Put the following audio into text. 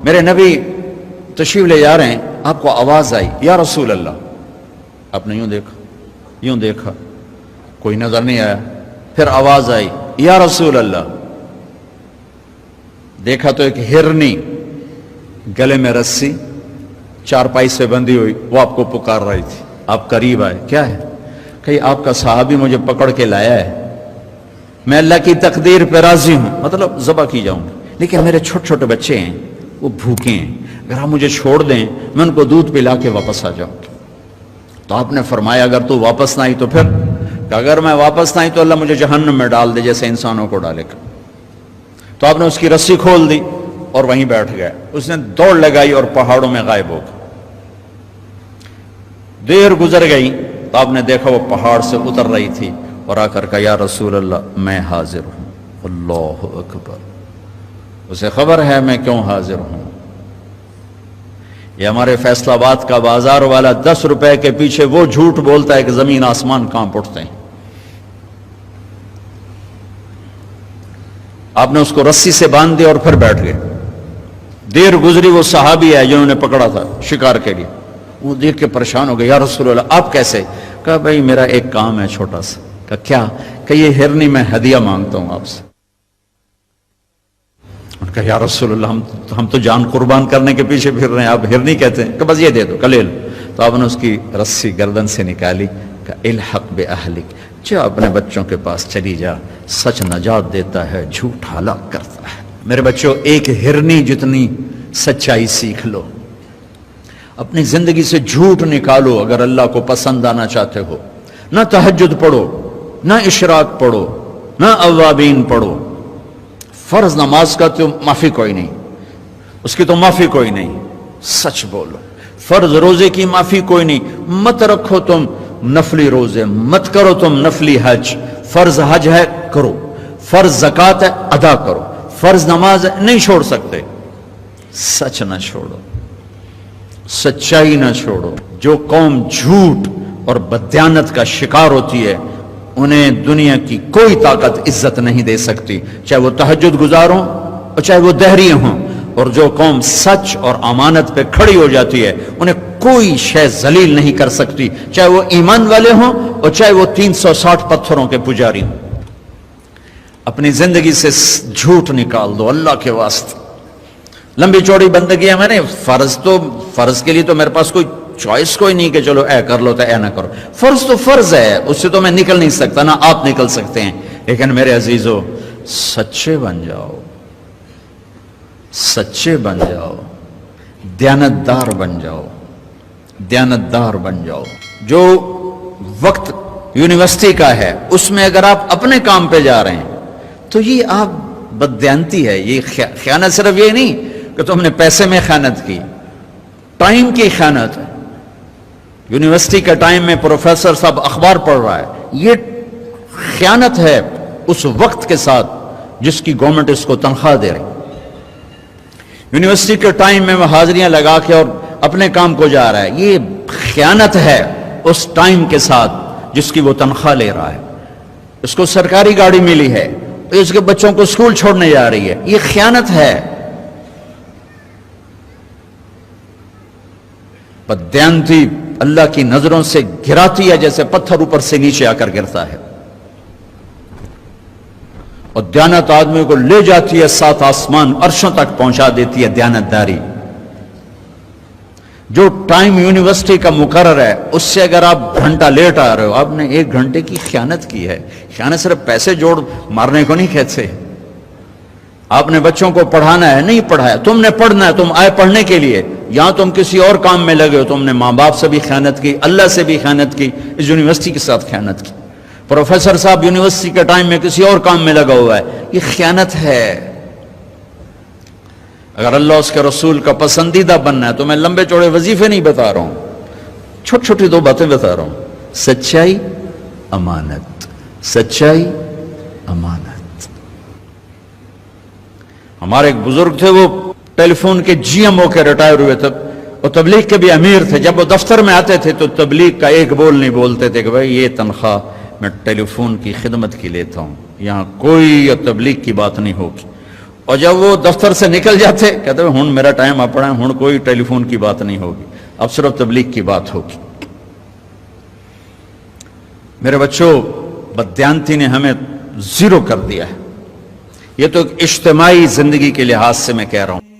میرے نبی تشریف لے جا رہے ہیں، آپ کو آواز آئی یا رسول اللہ. آپ نے یوں دیکھا کوئی نظر نہیں آیا. پھر آواز آئی یا رسول اللہ. دیکھا تو ایک ہرنی گلے میں رسی چارپائی سے بندھی ہوئی وہ آپ کو پکار رہی تھی. آپ قریب آئے. کیا ہے؟ کہ آپ کا صحابی مجھے پکڑ کے لایا ہے، میں اللہ کی تقدیر پہ راضی ہوں، مطلب ذبح کی جاؤں گی، لیکن میرے چھوٹے چھوٹے بچے ہیں وہ بھوکے ہیں، اگر آپ مجھے چھوڑ دیں میں ان کو دودھ پلا کے واپس آ جاؤں گی. تو آپ نے فرمایا اگر تو واپس نہ آئی تو پھر؟ کہ اگر میں واپس نہ آئی تو اللہ مجھے جہنم میں ڈال دے جیسے انسانوں کو ڈالے گا. تو آپ نے اس کی رسی کھول دی اور وہیں بیٹھ گئے. اس نے دوڑ لگائی اور پہاڑوں میں غائب ہو گئی. دیر گزر گئی تو آپ نے دیکھا وہ پہاڑ سے اتر رہی تھی اور آ کر کہا یا رسول اللہ میں حاضر ہوں. اللہ اکبر. اسے خبر ہے میں کیوں حاضر ہوں. یہ ہمارے فیصل آباد کا بازار والا 10 روپے کے پیچھے وہ جھوٹ بولتا ہے کہ زمین آسمان کانپ اٹھتے ہیں. آپ نے اس کو رسی سے باندھ دیا اور پھر بیٹھ گئے. دیر گزری وہ صحابی ہے جنہوں نے پکڑا تھا شکار کے لیے، وہ دیکھ کے پریشان ہو گئے. یا رسول اللہ آپ کیسے؟ کہا بھائی میرا ایک کام ہے چھوٹا سا. کہا کیا؟ کہ یہ ہرنی میں ہدیہ مانگتا ہوں آپ سے. کہا یا رسول اللہ ہم تو جان قربان کرنے کے پیچھے پھر رہے ہیں، آپ ہرنی کہتے ہیں. کہ بس یہ دے دو کلیل. تو آپ نے اس کی رسی گردن سے نکالی. کہ الحق باہلک، جا اپنے بچوں کے پاس چلی جا، سچ نجات دیتا ہے، جھوٹ ہلاک کرتا ہے. میرے بچوں ایک ہرنی جتنی سچائی سیکھ لو. اپنی زندگی سے جھوٹ نکالو اگر اللہ کو پسند آنا چاہتے ہو. نہ تہجد پڑھو، نہ اشراق پڑھو، نہ اوابین پڑھو. فرض نماز کا تو معافی کوئی نہیں، اس کی تو معافی کوئی نہیں، سچ بولو. فرض روزے کی معافی کوئی نہیں، مت رکھو تم نفلی روزے، مت کرو تم نفلی حج. فرض حج ہے کرو، فرض زکوٰۃ ہے ادا کرو، فرض نماز ہے نہیں چھوڑ سکتے. سچ نہ چھوڑو، سچائی نہ چھوڑو. جو قوم جھوٹ اور بددیانت کا شکار ہوتی ہے انہیں دنیا کی کوئی طاقت عزت نہیں دے سکتی، چاہے وہ تہجد گزار ہوں اور چاہے وہ دہری ہوں. اور جو قوم سچ اور امانت پہ کھڑی ہو جاتی ہے انہیں کوئی شے ذلیل نہیں کر سکتی، چاہے وہ ایمان والے ہوں اور چاہے وہ 360 پتھروں کے پجاری ہوں. اپنی زندگی سے جھوٹ نکال دو اللہ کے واسطے. لمبی چوڑی بندگی ہے، میں نے فرض کے لیے تو میرے پاس کوئی چوائس کوئی نہیں کہ چلو اے کر لو تو اے نہ کرو. فرض تو فرض ہے، اس سے تو میں نکل نہیں سکتا، نہ آپ نکل سکتے ہیں. لیکن میرے عزیزو سچے بن جاؤ، سچے بن جاؤ، دیانتدار بن جاؤ، دیانتدار بن جاؤ. جو وقت یونیورسٹی کا ہے اس میں اگر آپ اپنے کام پہ جا رہے ہیں تو یہ آپ بددیانتی ہے. یہ خیانت صرف یہ نہیں کہ تم نے پیسے میں خیانت کی، ٹائم کی خیانت ہے. یونیورسٹی کے ٹائم میں پروفیسر صاحب اخبار پڑھ رہا ہے، یہ خیانت ہے اس وقت کے ساتھ جس کی گورنمنٹ اس کو تنخواہ دے رہی. یونیورسٹی کے ٹائم میں وہ حاضریاں لگا کے اور اپنے کام کو جا رہا ہے، یہ خیانت ہے اس ٹائم کے ساتھ جس کی وہ تنخواہ لے رہا ہے. اس کو سرکاری گاڑی ملی ہے، اس کے بچوں کو اسکول چھوڑنے جا رہی ہے، یہ خیانت ہے. بددیانتی اللہ کی نظروں سے گراتی ہے جیسے پتھر اوپر سے نیچے آ کر گرتا ہے، اور دیانت آدمی کو لے جاتی ہے 7 آسمان عرشوں تک پہنچا دیتی ہے. دیانتداری جو ٹائم یونیورسٹی کا مقرر ہے اس سے اگر آپ گھنٹہ لیٹ آ رہے ہو آپ نے 1 گھنٹے کی خیانت کی ہے. خیانت صرف پیسے جوڑ مارنے کو نہیں کہتے. آپ نے بچوں کو پڑھانا ہے، نہیں پڑھایا، تم نے پڑھنا ہے، تم آئے پڑھنے کے لیے، یہاں تم کسی اور کام میں لگے ہو. تم نے ماں باپ سے بھی خیانت کی، اللہ سے بھی خیانت کی، اس یونیورسٹی کے ساتھ خیانت کی. پروفیسر صاحب یونیورسٹی کے ٹائم میں کسی اور کام میں لگا ہوا ہے، یہ خیانت ہے. اگر اللہ اس کے رسول کا پسندیدہ بننا ہے تو میں لمبے چوڑے وظیفے نہیں بتا رہا ہوں، چھوٹی چھوٹی 2 باتیں بتا رہا ہوں. سچائی، امانت، سچائی، امانت. ہمارے ایک بزرگ تھے وہ ٹیلی فون کے جی ایم ہو کے ریٹائر ہوئے تھے اور تبلیغ کے بھی امیر تھے. جب وہ دفتر میں آتے تھے تو تبلیغ کا ایک بول نہیں بولتے تھے کہ بھائی یہ تنخواہ میں ٹیلی فون کی خدمت کی لیتا ہوں، یہاں کوئی تبلیغ کی بات نہیں ہوگی. اور جب وہ دفتر سے نکل جاتے کہتے ہیں ہن میرا ٹائم اپنا ہے، ہن کوئی ٹیلی فون کی بات نہیں ہوگی، اب صرف تبلیغ کی بات ہوگی۔ میرے بچوں، بددیانتی نے ہمیں زیرو کر دیا ہے۔ یہ تو ایک اجتماعی زندگی کے لحاظ سے میں کہہ رہا ہوں۔